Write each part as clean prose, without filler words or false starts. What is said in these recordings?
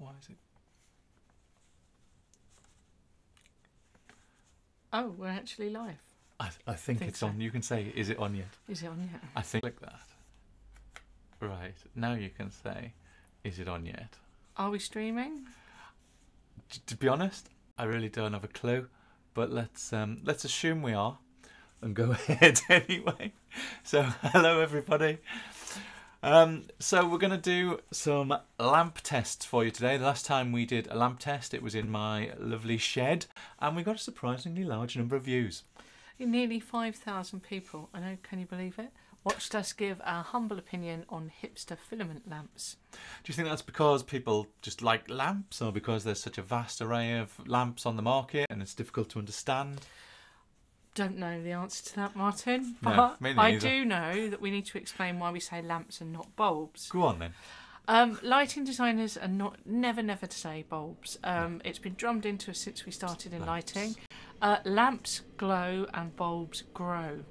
Why is it? Oh, we're actually live. I think it's so. on. You can say, is it on yet? Is it on yet? I think like that. Right. Now you can say, is it on yet? Are we streaming? To be honest, I really don't have a clue. But let's assume we are and go ahead anyway. So, hello everybody. So we're going to do some lamp tests for you today. The last time we did a lamp test, it was in my lovely shed, and we got a surprisingly large number of views. Nearly 5,000 people, I know, can you believe it? Watched us give our humble opinion on hipster filament lamps. Do you think that's because people just like lamps, or because there's such a vast array of lamps on the market and it's difficult to understand? Don't know the answer to that, Martin, No, but me I neither. do know that we need to explain why we say lamps and not bulbs. Go on then. Lighting designers are never to say bulbs. It's been drummed into us since we started in lighting. Lamps glow and bulbs grow.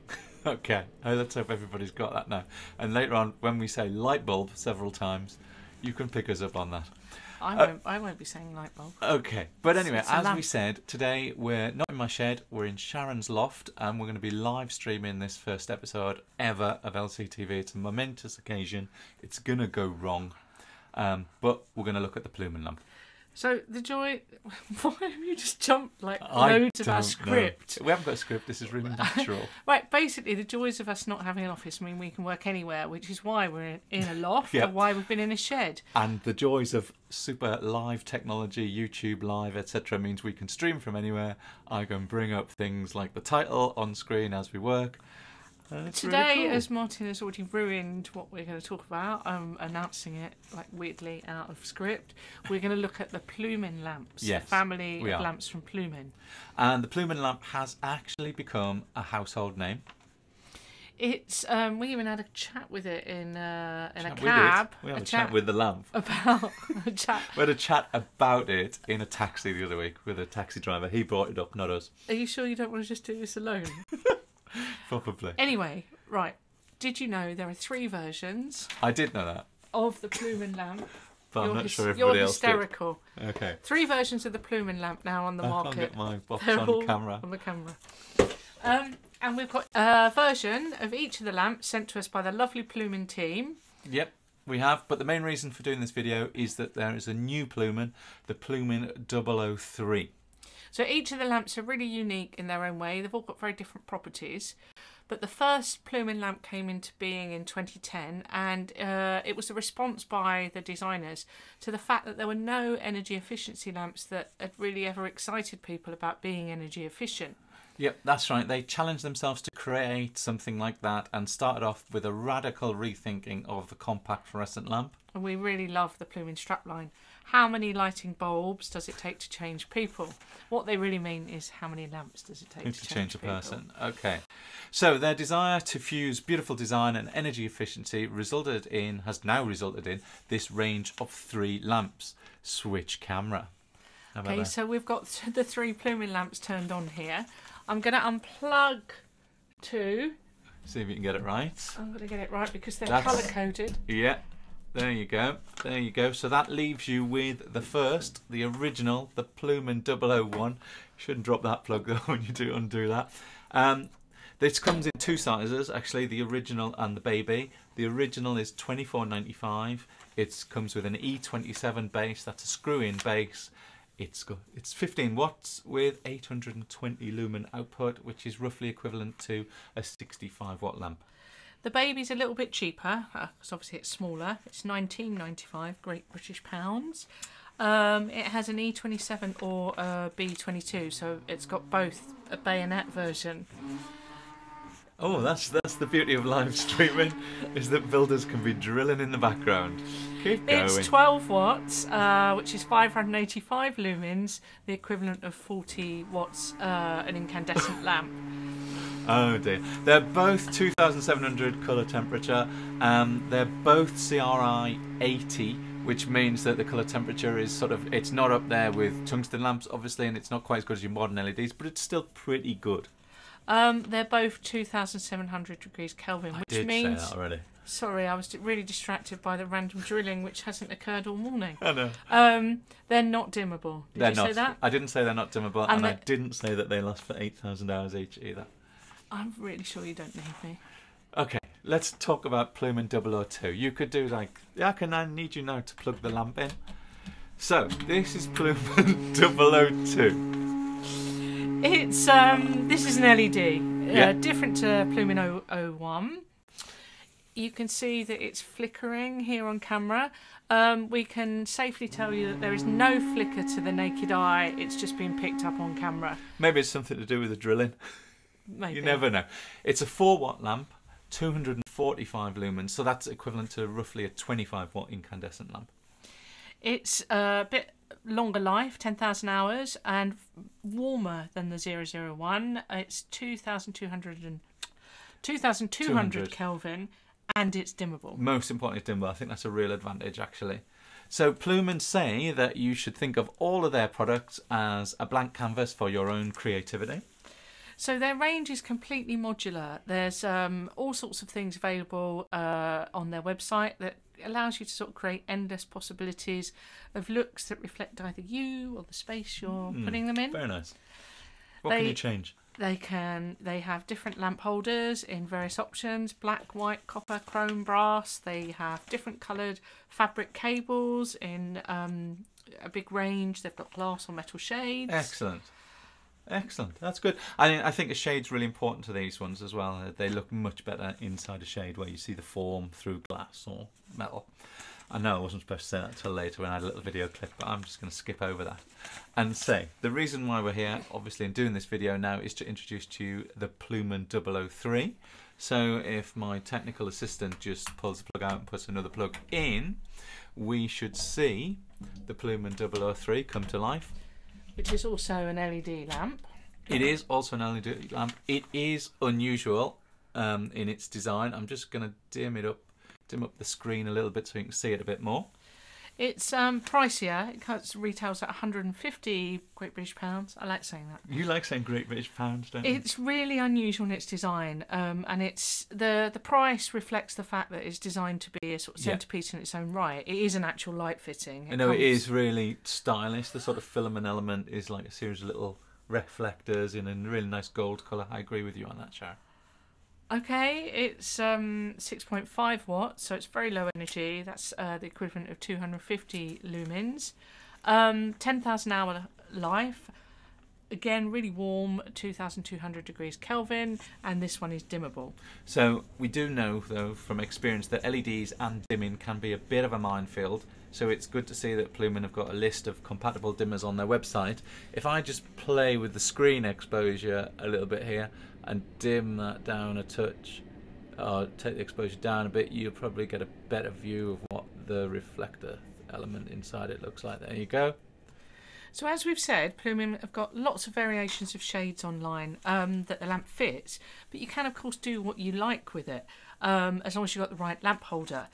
Okay, let's hope everybody's got that now. And later on, when we say light bulb several times, you can pick us up on that. I won't be saying light bulb. Okay, but anyway, It's a as lamp. we said, today we're not in my shed, we're in Sharon's loft, and we're going to be live streaming this first episode ever of LCTV. It's a momentous occasion. It's going to go wrong, but we're going to look at the Plumen lamp. So the joy... Why have you just jumped like I loads of our don't script? know. We haven't got a script, this is really natural. Right, basically the joys of us not having an office mean we can work anywhere, which is why we're in a loft Yep. and why we've been in a shed. And the joys of super live technology, YouTube live, etc. means we can stream from anywhere. I can bring up things like the title on screen as we work. It's Today, really cool. as Martin has already ruined what we're going to talk about, announcing it like weirdly out of script, we're going to look at the Plumen lamps, Yes, the family we of are. lamps from Plumen. And the Plumen lamp has actually become a household name. It's we even had a chat with it in a Chat with cab. it. We had a chat with the lamp. about a chat. We had a chat about it in a taxi the other week with a taxi driver. He brought it up, not us. Are you sure you don't want to just do this alone? Probably. Anyway, right. Did you know there are 3 versions I did know that, of the Plumen lamp? but I'm not sure everybody You're else did. hysterical. Okay. 3 versions of the Plumen lamp now on the I market. can't get my box They're on all camera. on the camera. And we've got a version of each of the lamps sent to us by the lovely Plumen team. Yep, we have. But the main reason for doing this video is that there is a new Plumen, the Plumen 003. So each of the lamps are really unique in their own way. They've all got very different properties. But the first Plumen lamp came into being in 2010, and it was a response by the designers to the fact that there were no energy efficiency lamps that had really ever excited people about being energy efficient. Yep, that's right. They challenged themselves to create something like that and started off with a radical rethinking of the compact fluorescent lamp. And we really love the Plumen strapline. How many lighting bulbs does it take to change people? What they really mean is how many lamps does it take To change a people? person. Okay. So their desire to fuse beautiful design and energy efficiency has now resulted in this range of 3 lamps. Switch camera. How about Okay, that? so we've got the 3 Plumen lamps turned on here. I'm going to unplug 2. See if you can get it right. I'm going to get it right because they're That's- colour-coded. Yeah. There you go. There you go. So that leaves you with the first, the original, the Plumen 001. Shouldn't drop that plug though when you undo that. This comes in 2 sizes, actually, the original and the baby. The original is $24.95. It comes with an E27 base. That's a screw-in base. It's 15 watts with 820 lumen output, which is roughly equivalent to a 65-watt lamp. The baby's a little bit cheaper because obviously it's smaller. It's £19.95, Great British pounds. It has an E27 or a B22, so it's got both a bayonet version. Oh, that's the beauty of live streaming, is that builders can be drilling in the background. Keep going. It's 12 watts, which is 585 lumens, the equivalent of 40 watts, an incandescent lamp. Oh dear. They're both 2700 colour temperature. They're both CRI 80, which means that the colour temperature is it's not up there with tungsten lamps, obviously, and it's not quite as good as your modern LEDs, but it's still pretty good. They're both 2700 degrees Kelvin, I which did means say that already. Sorry, I was really distracted by the random drilling, which hasn't occurred all morning. I know. They're not dimmable. Did They're you not. say that? I didn't say they're not dimmable, And and I didn't say that they last for 8,000 hours each either. I'm really sure you don't need me. Okay, let's talk about Plumen 002. You could do like, I need you now to plug the lamp in. So, this is Plumen 002. It's this is an LED, different to Plumen 001. You can see that it's flickering here on camera. We can safely tell you that there is no flicker to the naked eye. It's just been picked up on camera. Maybe it's something to do with the drilling. Maybe. You never know. It's a 4-watt lamp, 245 lumens, so that's equivalent to roughly a 25-watt incandescent lamp. It's a bit longer life, 10,000 hours, and warmer than the 001. It's 2,200 Kelvin, and it's dimmable. Most importantly, it's dimmable. I think that's a real advantage, actually. So Plumen say that you should think of all of their products as a blank canvas for your own creativity. So their range is completely modular. There's all sorts of things available on their website that allows you to sort of create endless possibilities of looks that reflect either you or the space you're putting them in. Very nice. What can you change? They have different lamp holders in various options: black, white, copper, chrome, brass. They have different coloured fabric cables in a big range. They've got glass or metal shades. Excellent. Excellent. That's good. I think a shade's really important to these ones as well. They look much better inside a shade where you see the form through glass or metal. I know I wasn't supposed to say that until later when I had a little video clip, but I'm just going to skip over that and say the reason why we're here, obviously, in doing this video now is to introduce to you the Plumen 003. So if my technical assistant just pulls the plug out and puts another plug in, we should see the Plumen 003 come to life. Which is also an LED lamp. It is also an LED lamp. It is unusual in its design. I'm just going to dim up the screen a little bit so you can see it a bit more. It's pricier. It retails at 150 Great British pounds. I like saying that. You like saying Great British pounds, don't you? It's really unusual in its design, and it's the price reflects the fact that it's designed to be a sort of centrepiece in its own right. It is an actual light fitting. It is really stylish. The sort of filament element is like a series of little reflectors in a really nice gold colour. I agree with you on that, Sharon. Okay, it's 6.5 watts, so it's very low energy. That's the equivalent of 250 lumens. 10,000 hour life. Again, really warm, 2,200 degrees Kelvin, and this one is dimmable. So we do know, though, from experience that LEDs and dimming can be a bit of a minefield. So it's good to see that Plumen have got a list of compatible dimmers on their website. If I just play with the screen exposure a little bit here and dim that down a touch, or take the exposure down a bit, you'll probably get a better view of what the reflector element inside it looks like. There you go. So as we've said, Plumen have got lots of variations of shades online that the lamp fits, but you can of course do what you like with it, as long as you've got the right lamp holder.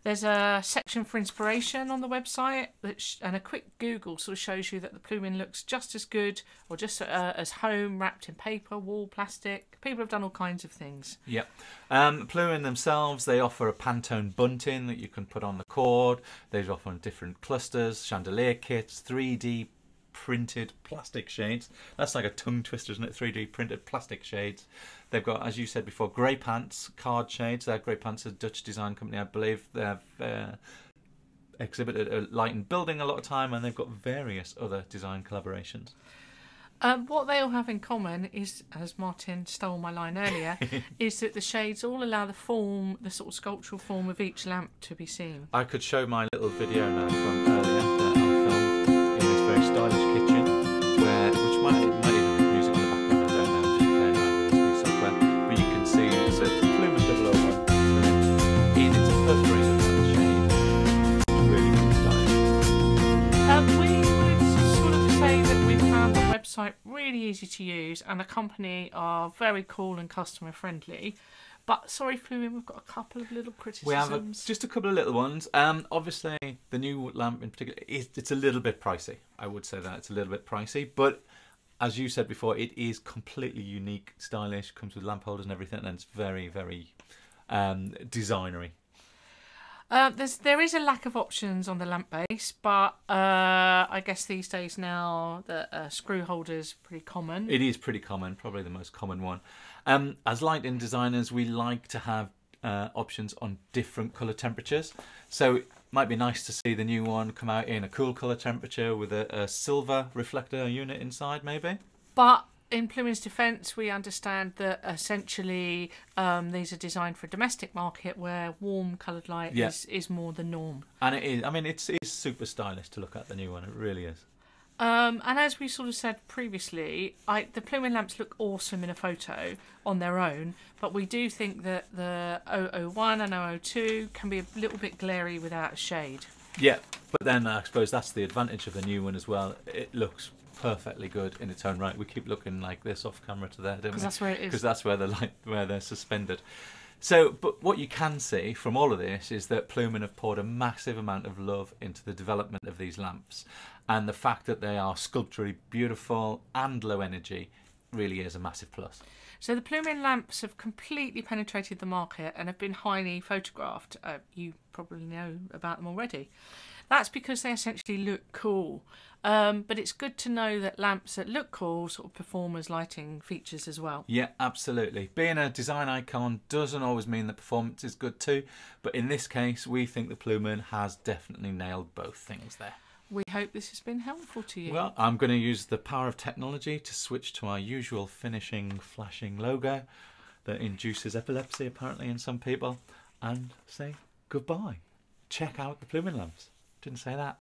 There's a section for inspiration on the website, and a quick Google sort of shows you that the Plumen looks just as good or just as home, wrapped in paper, wall, plastic. People have done all kinds of things. Yeah. Plumen themselves, they offer a Pantone bunting that you can put on the cord. They offer different clusters, chandelier kits, 3D printed plastic shades. That's like a tongue twister, isn't it? 3D printed plastic shades. They've got, as you said before, Grey Pants card shades. Grey Pants, a Dutch design company, I believe. They've exhibited at Light and Building a lot of time, and they've got various other design collaborations. What they all have in common is, as Martin stole my line earlier, is that the shades all allow the form, the sort of sculptural form of each lamp to be seen. I could show my little video now from earlier that I filmed in this very stylish kitchen, which might even have music on the background, I don't know, I'm just playing around with this new software, but you can see it's a Plumen 001 in its perforated metal shade. It's really, really stylish. We would sort of say that we've found the website really easy to use, and the company are very cool and customer friendly. But sorry, Plumen, we've got a couple of little criticisms. We have just a couple of little ones. Obviously, the new lamp in particular, it's a little bit pricey. I would say that it's a little bit pricey, but as you said before, it is completely unique, stylish, comes with lamp holders and everything, and it's very, very designery. There is a lack of options on the lamp base, but I guess these days now the screw holder's pretty common. It is pretty common, probably the most common one. As lighting designers, we like to have options on different colour temperatures. So it might be nice to see the new one come out in a cool colour temperature with a silver reflector unit inside, maybe. But in Plumen's defence, we understand that essentially these are designed for a domestic market where warm coloured light is more the norm. And it is. I mean, it's super stylish to look at, the new one. It really is. And as we sort of said previously, the Plumen lamps look awesome in a photo on their own, but we do think that the 001 and 002 can be a little bit glary without a shade. Yeah, but then I suppose that's the advantage of the new one as well. It looks perfectly good in its own right. We keep looking like this off camera to there, don't we? Because that's where it is. Because that's where they're suspended. So, but what you can see from all of this is that Plumen have poured a massive amount of love into the development of these lamps, and the fact that they are sculpturally beautiful and low energy really is a massive plus. So the Plumen lamps have completely penetrated the market and have been highly photographed. You probably know about them already. That's because they essentially look cool. But it's good to know that lamps that look cool sort of perform as lighting features as well. Yeah, absolutely. Being a design icon doesn't always mean that performance is good too, but in this case we think the Plumen has definitely nailed both things there. We hope this has been helpful to you. Well, I'm going to use the power of technology to switch to our usual finishing flashing logo that induces epilepsy apparently in some people, and say goodbye. Check out the Plumen lamps. Didn't say that.